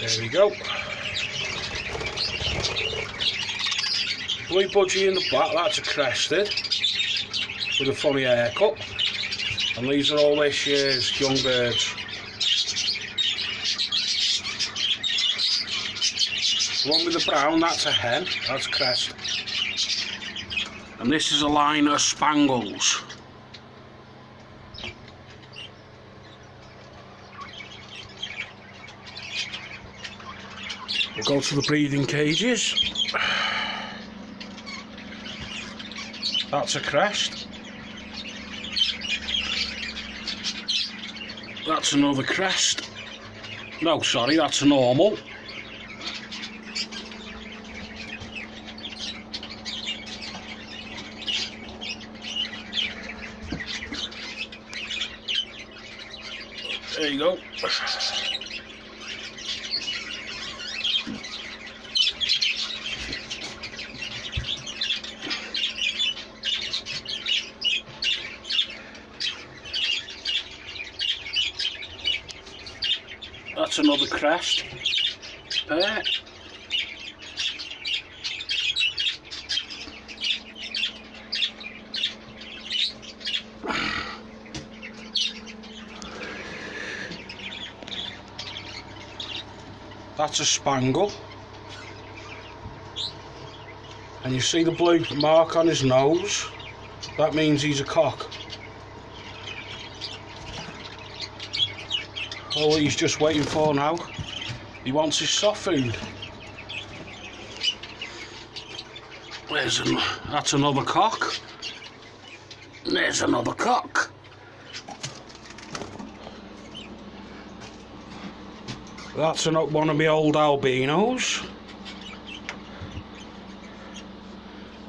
There we go. Blue budgie in the back, that's a crested with a funny haircut. And these are all this year's young birds. The one with the brown, that's a hen, that's crest. And this is a line of spangles. We'll go to the breeding cages. That's a crest. That's another crest. No, sorry, that's a normal. There you go. That's another crest. There. That's a spangle. And you see the blue mark on his nose? That means he's a cock. All he's just waiting for now, he wants his soft food. That's another cock. There's another cock. That's one of my old albinos.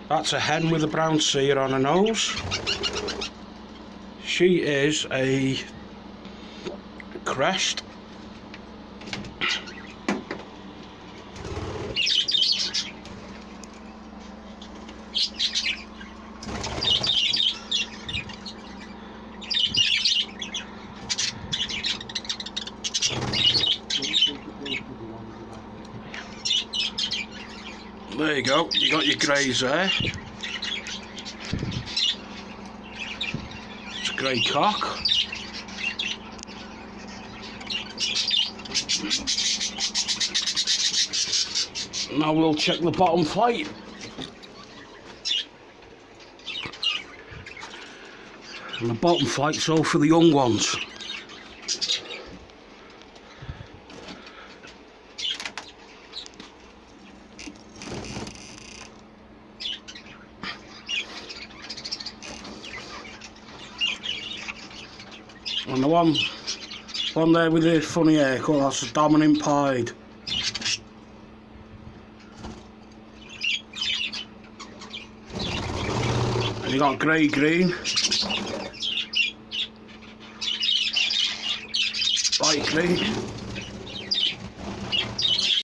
That's a hen with a brown sear on her nose. She is a crest. There you go, you got your greys there. It's a grey cock. Now we'll check the bottom flight. And the bottom flight's all for the young ones. And the one there with the funny haircut, that's a dominant pied. And you got grey green, light green.